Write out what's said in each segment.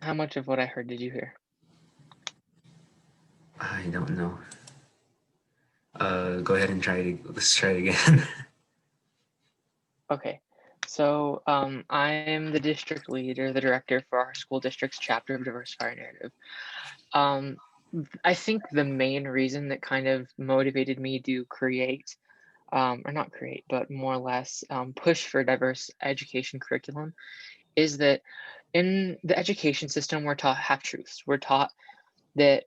How much of what I heard did you hear? I don't know. Go ahead and try it. Let's try it again. Okay. So, I am the district leader, the director for our school district's chapter of Diversify Narrative. Um, I think the main reason that kind of motivated me to create, or not create, but more or less push for diverse education curriculum is that in the education system, we're taught half truths. We're taught that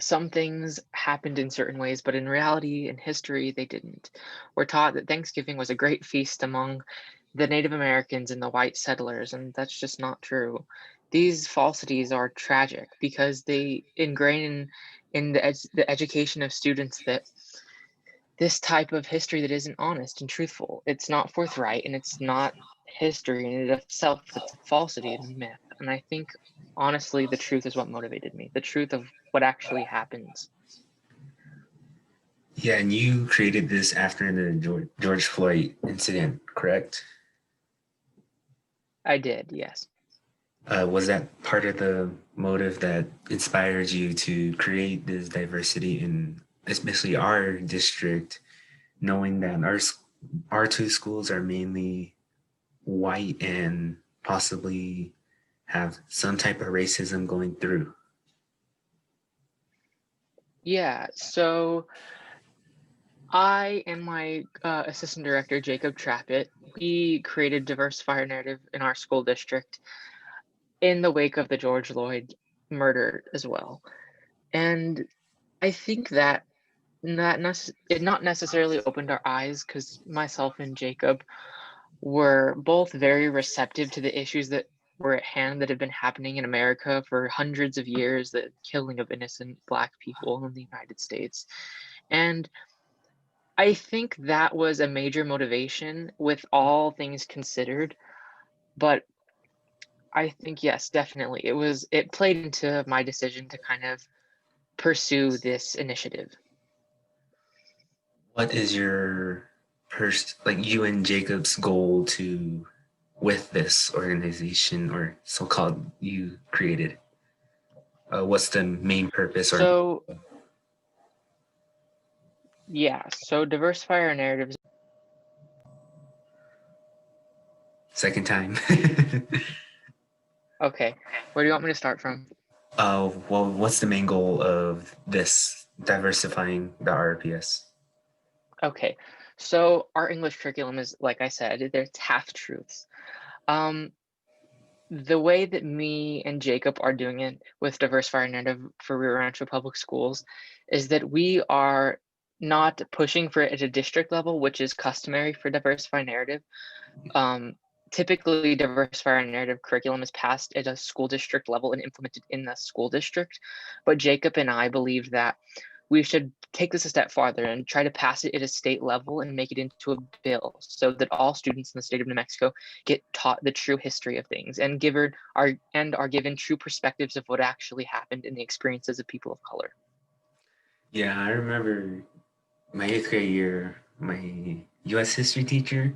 some things happened in certain ways, but in reality, in history, they didn't. We're taught that Thanksgiving was a great feast among the Native Americans and the white settlers, and that's just not true. These falsities are tragic because they ingrain in the education of students that this type of history that isn't honest and truthful. It's not forthright and it's not history in and of itself. It's a falsity and a myth. And I think honestly, the truth is what motivated me. The truth of what actually happens. Yeah, and you created this after the George Floyd incident, correct? I did, yes. Was that part of the motive that inspired you to create this diversity in especially our district, knowing that our two schools are mainly white and possibly have some type of racism going through? Yeah, so I and my assistant director, Jacob Trappett, we created Diversifier Narrative in our school district in the wake of the George Floyd murder as well. And I think that it not necessarily opened our eyes because myself and Jacob were both very receptive to the issues that were at hand that have been happening in America for hundreds of years, the killing of innocent Black people in the United States. And I think that was a major motivation with all things considered. But I think, yes, definitely. It played into my decision to kind of pursue this initiative. What is your like you and Jacob's goal to with this organization or so-called you created? What's the main purpose or So, yeah, so diversify our narratives. second time? Okay, where do you want me to start from? Well, what's the main goal of this diversifying the RPS? Okay, so our English curriculum is, like I said, there's half truths. Um, the way that me and Jacob are doing it with Diversify Our Narrative for Rio Rancho Public Schools is that we are not pushing for it at a district level, which is customary for Diversify Narrative. Um, Typically, Diversify Our Narrative curriculum is passed at a school district level and implemented in the school district. But Jacob and I believe that we should take this a step farther and try to pass it at a state level and make it into a bill so that all students in the state of New Mexico get taught the true history of things and are given true perspectives of what actually happened in the experiences of people of color. Yeah, I remember my eighth grade year, my U.S. history teacher,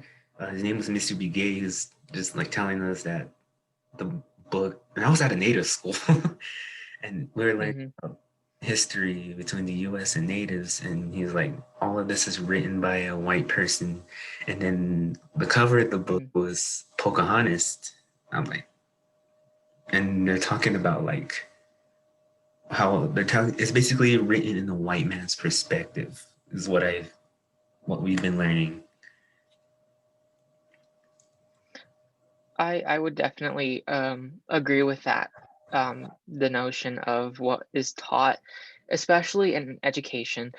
his name was Mr. Begay. He was just like telling us that the book, and I was at a native school, and we were learning Hmm. about history between the U.S. and natives, and he's like, all of this is written by a white person, and then the cover of the book Hmm. was Pocahontas. I'm like, and they're talking about like how they're telling. It's basically written in a white man's perspective, is what we've been learning. I would definitely agree with that. The notion of what is taught, especially in education,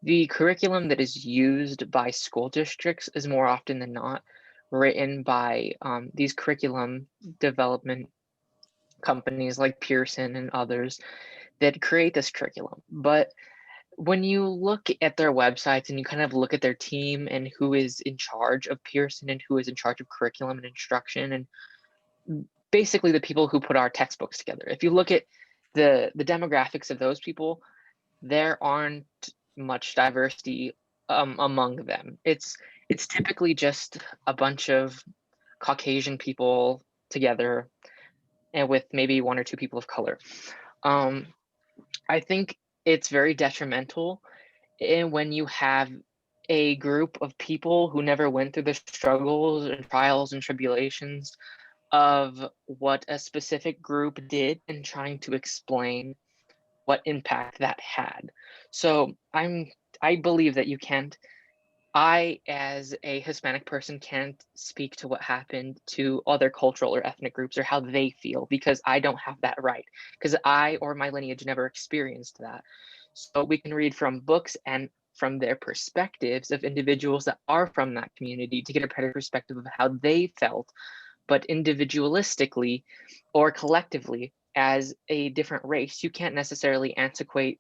the curriculum that is used by school districts is more often than not written by these curriculum development companies like Pearson and others that create this curriculum. But when you look at their websites and you kind of look at their team and who is in charge of Pearson and who is in charge of curriculum and instruction and basically the people who put our textbooks together. If you look at the demographics of those people, there aren't much diversity among them. It's typically just a bunch of Caucasian people together and with maybe one or two people of color. Um, I think it's very detrimental when you have a group of people who never went through the struggles and trials and tribulations of what a specific group did and trying to explain what impact that had. So I believe that you can't I, as a Hispanic person, can't speak to what happened to other cultural or ethnic groups or how they feel because I don't have that right, because I or my lineage never experienced that. So we can read from books and from their perspectives of individuals that are from that community to get a better perspective of how they felt, but individualistically or collectively as a different race, you can't necessarily antiquate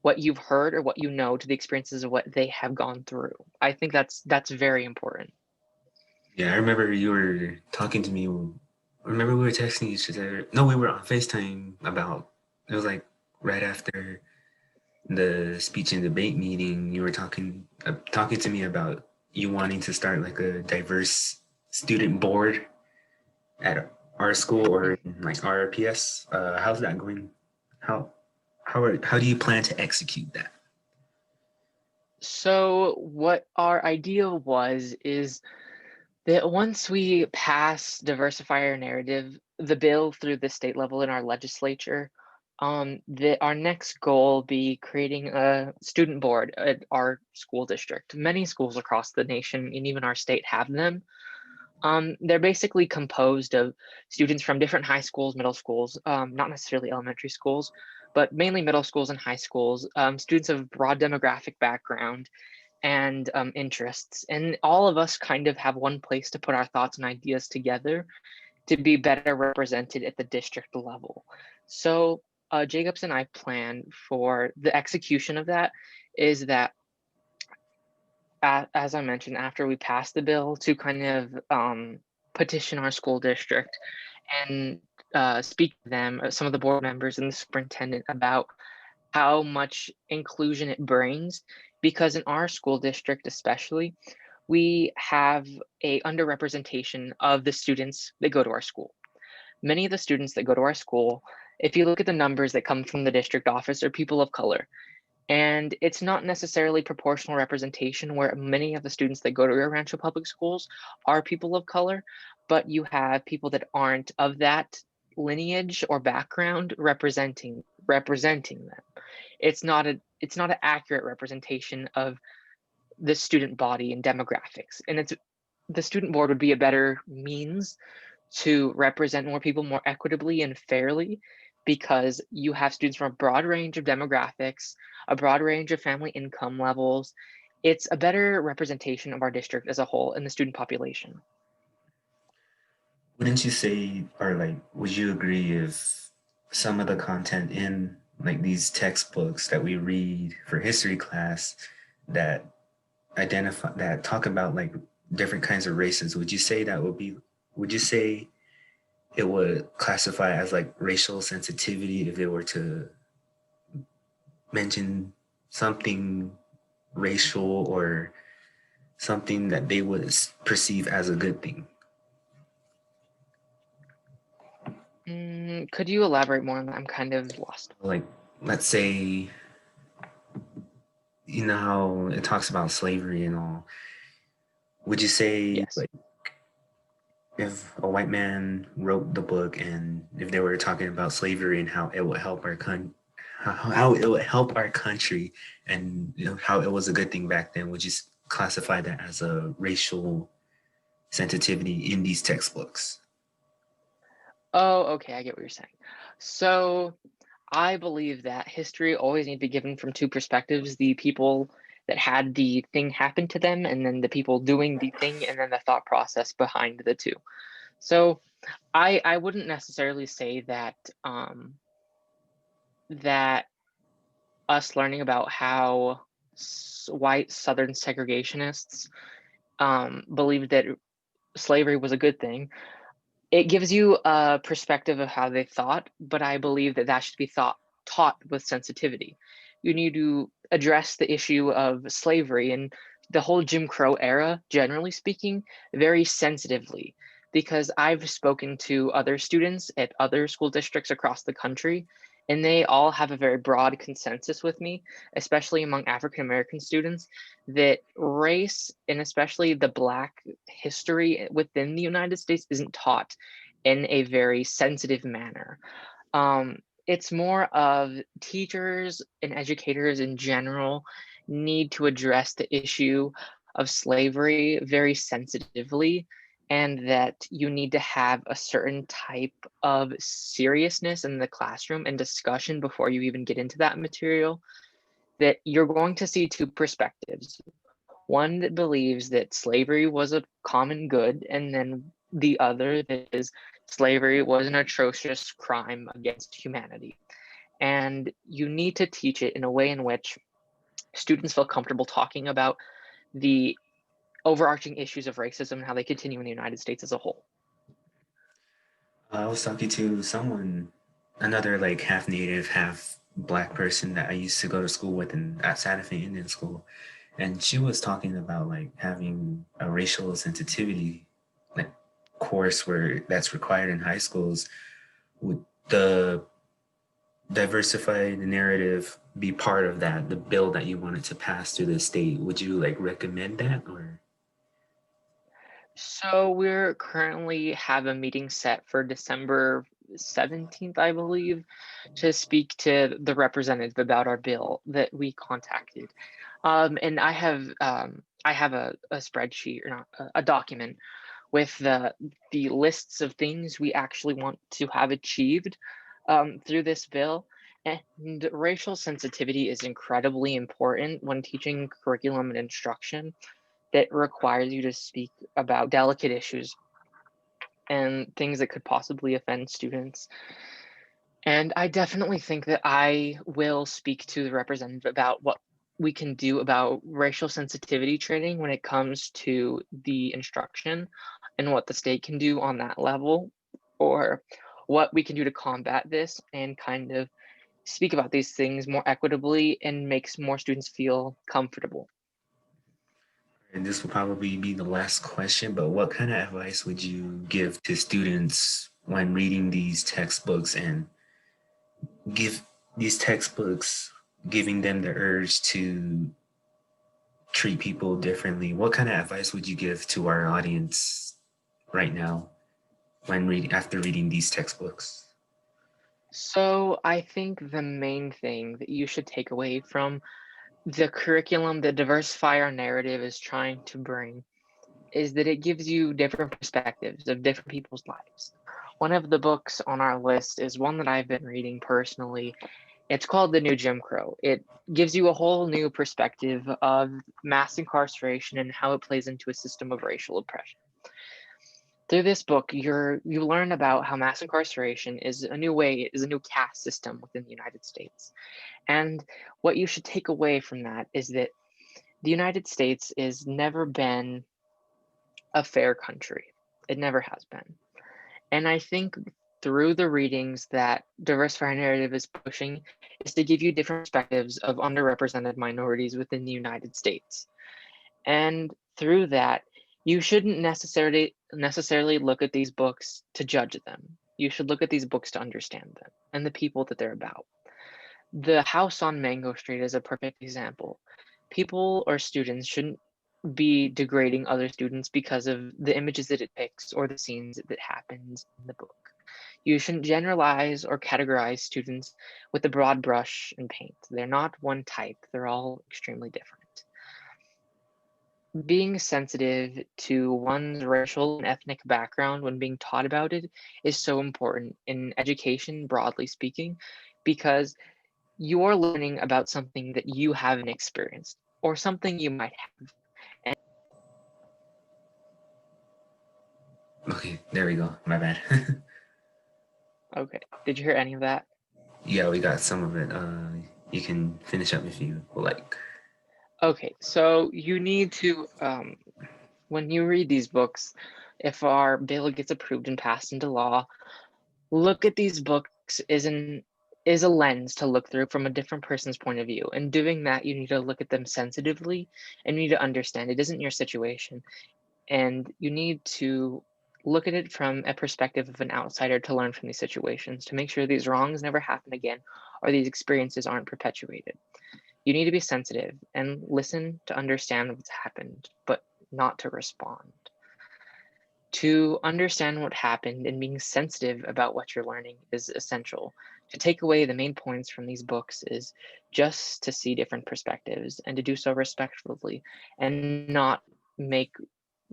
what you've heard or what you know to the experiences of what they have gone through. I think that's very important. Yeah, I remember you were talking to me. I remember we were texting each other. No, we were on FaceTime about, it was like right after the speech and debate meeting. You were talking to me about you wanting to start like a diverse student board at our school or Mhm. like RPS. How's that going? How how do you plan to execute that? So what our idea was is that once we pass diversifier narrative, the bill through the state level in our legislature, that our next goal be creating a student board at our school district. Many schools across the nation and even our state have them. They're basically composed of students from different high schools, middle schools, not necessarily elementary schools, but mainly middle schools and high schools, students of broad demographic background and interests. And all of us kind of have one place to put our thoughts and ideas together to be better represented at the district level. So Jacobs and I plan for the execution of that is that as I mentioned, after we pass the bill to kind of petition our school district and speak to them, some of the board members and the superintendent about how much inclusion it brings. Because in our school district, especially, we have a underrepresentation of the students that go to our school. Many of the students that go to our school, if you look at the numbers that come from the district office, are people of color. And it's not necessarily proportional representation where many of the students that go to Rio Rancho Public Schools are people of color, but you have people that aren't of that lineage or background representing them. It's not an accurate representation of the student body and demographics. And it's the student board would be a better means to represent more people more equitably and fairly because you have students from a broad range of demographics, a broad range of family income levels. It's a better representation of our district as a whole and the student population. Wouldn't you say, or like, would you agree if some of the content in like these textbooks that we read for history class that that talk about like different kinds of races, would you say would you say it would classify as like racial sensitivity if they were to mention something racial or something that they would perceive as a good thing? Could you elaborate more on that? I'm kind of lost. Like, let's say, you know how it talks about slavery and all. Would you say, Yes. like, if a white man wrote the book and if they were talking about slavery and how it would help how it would help our country and you know, how it was a good thing back then, would you classify that as a racial sensitivity in these textbooks? Oh, okay, I get what you're saying. So I believe that history always need to be given from two perspectives, the people that had the thing happen to them, and then the people doing the thing, and then the thought process behind the two. So I wouldn't necessarily say that that us learning about how white Southern segregationists believed that slavery was a good thing. It gives you a perspective of how they thought, but I believe that that should be taught with sensitivity. You need to address the issue of slavery and the whole Jim Crow era, generally speaking, very sensitively, because I've spoken to other students at other school districts across the country, and they all have a very broad consensus with me, especially among African American students, that race and especially the Black history within the United States isn't taught in a very sensitive manner. It's more of teachers and educators in general need to address the issue of slavery very sensitively, and that you need to have a certain type of seriousness in the classroom and discussion before you even get into that material, that you're going to see two perspectives. One that believes that slavery was a common good, and then the other that is slavery was an atrocious crime against humanity. And you need to teach it in a way in which students feel comfortable talking about the overarching issues of racism and how they continue in the United States as a whole. I was talking to someone, another like half native, half black person that I used to go to school with in at Santa Fe Indian School, and she was talking about like having a racial sensitivity like course where that's required in high schools. Would the diversified narrative be part of that? The bill that you wanted to pass through the state, would you like recommend that or? So we're currently have a meeting set for December 17th, I believe, to speak to the representative about our bill that we contacted. And I have a spreadsheet or not a document with the lists of things we actually want to have achieved through this bill. And racial sensitivity is incredibly important when teaching curriculum and instruction that requires you to speak about delicate issues and things that could possibly offend students. And I definitely think that I will speak to the representative about what we can do about racial sensitivity training when it comes to the instruction and what the state can do on that level, or what we can do to combat this and kind of speak about these things more equitably and makes more students feel comfortable. And this will probably be the last question, but what kind of advice would you give to students when reading these textbooks and give these textbooks giving them the urge to treat people differently? What kind of advice would you give to our audience right now when reading after reading these textbooks? So I think the main thing that you should take away from the curriculum that Diversify Our Narrative is trying to bring is that it gives you different perspectives of different people's lives. One of the books on our list is one that I've been reading personally. It's called The New Jim Crow. It gives you a whole new perspective of mass incarceration and how it plays into a system of racial oppression. Through this book, you learn about how mass incarceration is a new way, is a new caste system within the United States. And what you should take away from that is that the United States has never been a fair country. It never has been. And I think through the readings that Diversify Narrative is pushing is to give you different perspectives of underrepresented minorities within the United States. And through that, you shouldn't necessarily look at these books to judge them. You should look at these books to understand them and the people that they're about. The house on Mango Street is a perfect example. People or students shouldn't be degrading other students because of the images that it picks or the scenes that happens in the book. You shouldn't generalize or categorize students with a broad brush and paint. They're not one type, they're all extremely different. Being sensitive to one's racial and ethnic background when being taught about it is so important in education, broadly speaking, because you're learning about something that you haven't experienced or something you might have. And Okay, there we go. My bad. okay, did you hear any of that? Yeah, we got some of it. You can finish up if you would like. Okay, so you need to, when you read these books, if our bill gets approved and passed into law, look at these books is a lens to look through from a different person's point of view. And doing that, you need to look at them sensitively and you need to understand it isn't your situation. And you need to look at it from a perspective of an outsider to learn from these situations, to make sure these wrongs never happen again or these experiences aren't perpetuated. You need to be sensitive and listen to understand what's happened, but not to respond. To understand what happened and being sensitive about what you're learning is essential. To take away the main points from these books is just to see different perspectives and to do so respectfully and not make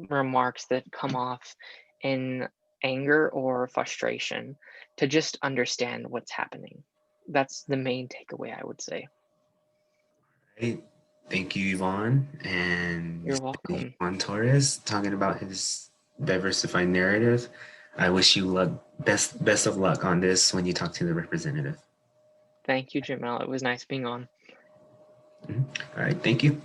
remarks that come off in anger or frustration, to just understand what's happening. That's the main takeaway, I would say. Right. Thank you, Yvonne. You're And welcome. Yvonne Torres talking about his diversified narrative. I wish you luck, best of luck on this when you talk to the representative. Thank you, Jamel. It was nice being on. Mhm. All right. Thank you.